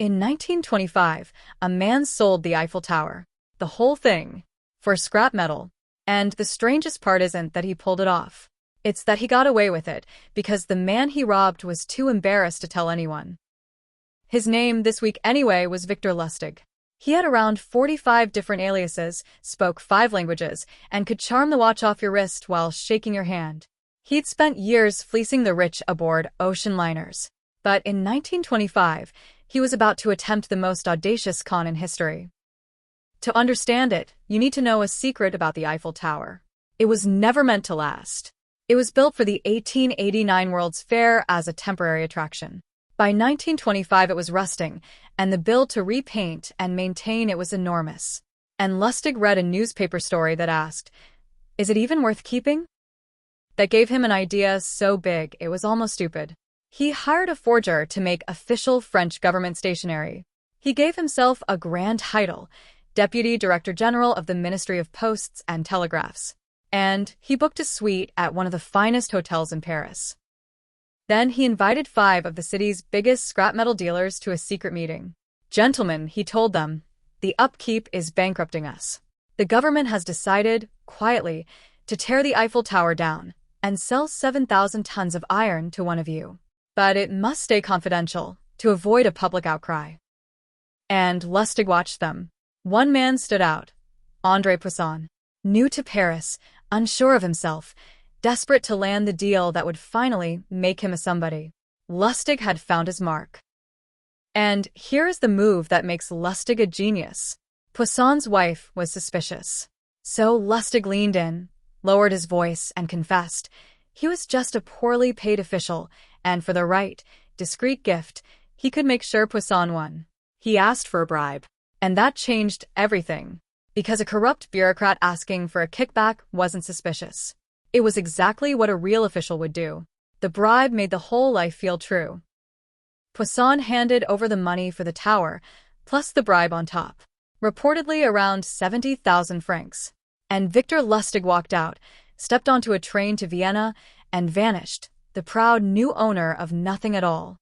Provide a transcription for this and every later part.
In 1925, a man sold the Eiffel Tower, the whole thing, for scrap metal. And the strangest part isn't that he pulled it off. It's that he got away with it because the man he robbed was too embarrassed to tell anyone. His name this week anyway was Victor Lustig. He had around 45 different aliases, spoke 5 languages, and could charm the watch off your wrist while shaking your hand. He'd spent years fleecing the rich aboard ocean liners. But in 1925, he was about to attempt the most audacious con in history. To understand it, you need to know a secret about the Eiffel Tower. It was never meant to last. It was built for the 1889 World's Fair as a temporary attraction. By 1925 it was rusting, and the bill to repaint and maintain it was enormous. And Lustig read a newspaper story that asked, "Is it even worth keeping?" That gave him an idea so big it was almost stupid. He hired a forger to make official French government stationery. He gave himself a grand title, Deputy Director General of the Ministry of Posts and Telegraphs. And he booked a suite at one of the finest hotels in Paris. Then he invited 5 of the city's biggest scrap metal dealers to a secret meeting. "Gentlemen," he told them, "the upkeep is bankrupting us. The government has decided, quietly, to tear the Eiffel Tower down and sell 7,000 tons of iron to one of you. But it must stay confidential to avoid a public outcry." And Lustig watched them. One man stood out, André Poisson, new to Paris, unsure of himself, desperate to land the deal that would finally make him a somebody. Lustig had found his mark. And here is the move that makes Lustig a genius. Poisson's wife was suspicious. So Lustig leaned in, lowered his voice, and confessed. He was just a poorly paid official, and for the right, discreet gift, he could make sure Poisson won. He asked for a bribe. And that changed everything. Because a corrupt bureaucrat asking for a kickback wasn't suspicious. It was exactly what a real official would do. The bribe made the whole life feel true. Poisson handed over the money for the tower, plus the bribe on top. Reportedly around 70,000 francs. And Victor Lustig walked out, stepped onto a train to Vienna, and vanished, the proud new owner of nothing at all.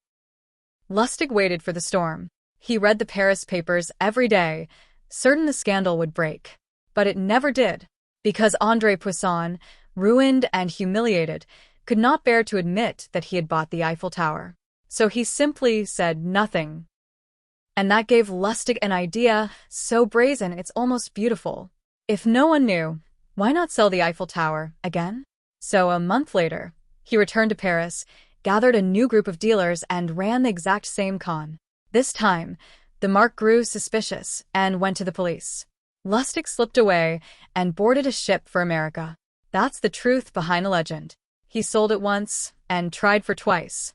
Lustig waited for the storm. He read the Paris papers every day, certain the scandal would break. But it never did, because André Poisson, ruined and humiliated, could not bear to admit that he had bought the Eiffel Tower. So he simply said nothing. And that gave Lustig an idea so brazen it's almost beautiful. If no one knew, why not sell the Eiffel Tower again? So a month later, he returned to Paris, gathered a new group of dealers, and ran the exact same con. This time, the mark grew suspicious and went to the police. Lustig slipped away and boarded a ship for America. That's the truth behind the legend. He sold it once and tried for twice.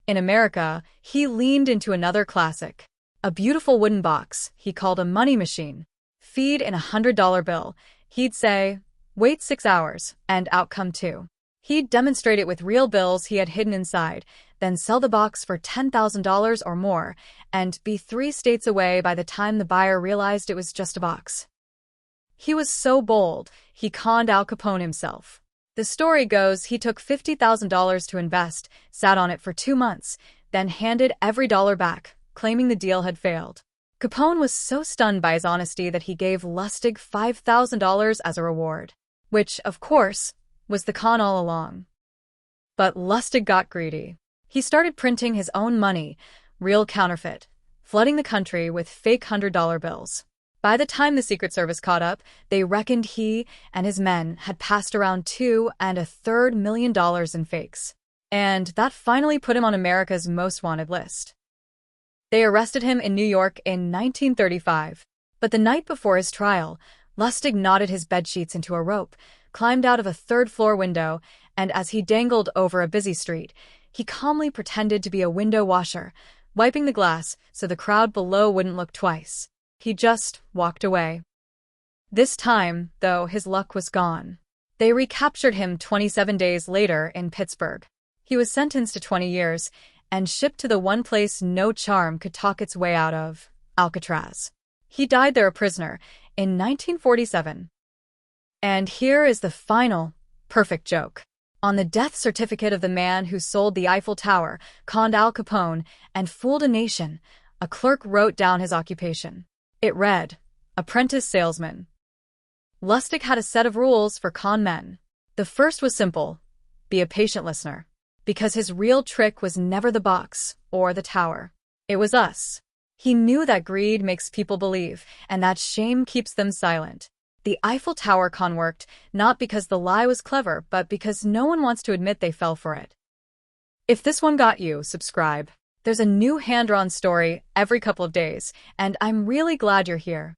In America, he leaned into another classic. A beautiful wooden box he called a money machine. Feed in $100 bill. He'd say, "Wait 6 hours," and out come 2. He'd demonstrate it with real bills he had hidden inside, then sell the box for $10,000 or more, and be 3 states away by the time the buyer realized it was just a box. He was so bold, he conned Al Capone himself. The story goes he took $50,000 to invest, sat on it for 2 months, then handed every dollar back, claiming the deal had failed. Capone was so stunned by his honesty that he gave Lustig $5,000 as a reward, which, of course, was the con all along. But Lustig got greedy. He started printing his own money, real counterfeit, flooding the country with fake $100 bills. By the time the Secret Service caught up, they reckoned he and his men had passed around $2.33 million in fakes. And that finally put him on America's most wanted list. They arrested him in New York in 1935. But the night before his trial, Lustig knotted his bedsheets into a rope, climbed out of a 3rd-floor window, and as he dangled over a busy street, he calmly pretended to be a window washer, wiping the glass so the crowd below wouldn't look twice. He just walked away. This time, though, his luck was gone. They recaptured him 27 days later in Pittsburgh. He was sentenced to 20 years and shipped to the one place no charm could talk its way out of, Alcatraz. He died there a prisoner in 1947. And here is the final, perfect joke. On the death certificate of the man who sold the Eiffel Tower, conned Al Capone, and fooled a nation, A clerk wrote down his occupation. It read, apprentice salesman. Lustig had a set of rules for con men. The first was simple: be a patient listener. Because his real trick was never the box or the tower. It was us. He knew that greed makes people believe, and that shame keeps them silent. The Eiffel Tower con worked, not because the lie was clever, but because no one wants to admit they fell for it. If this one got you, subscribe. There's a new hand-drawn story every couple of days, and I'm really glad you're here.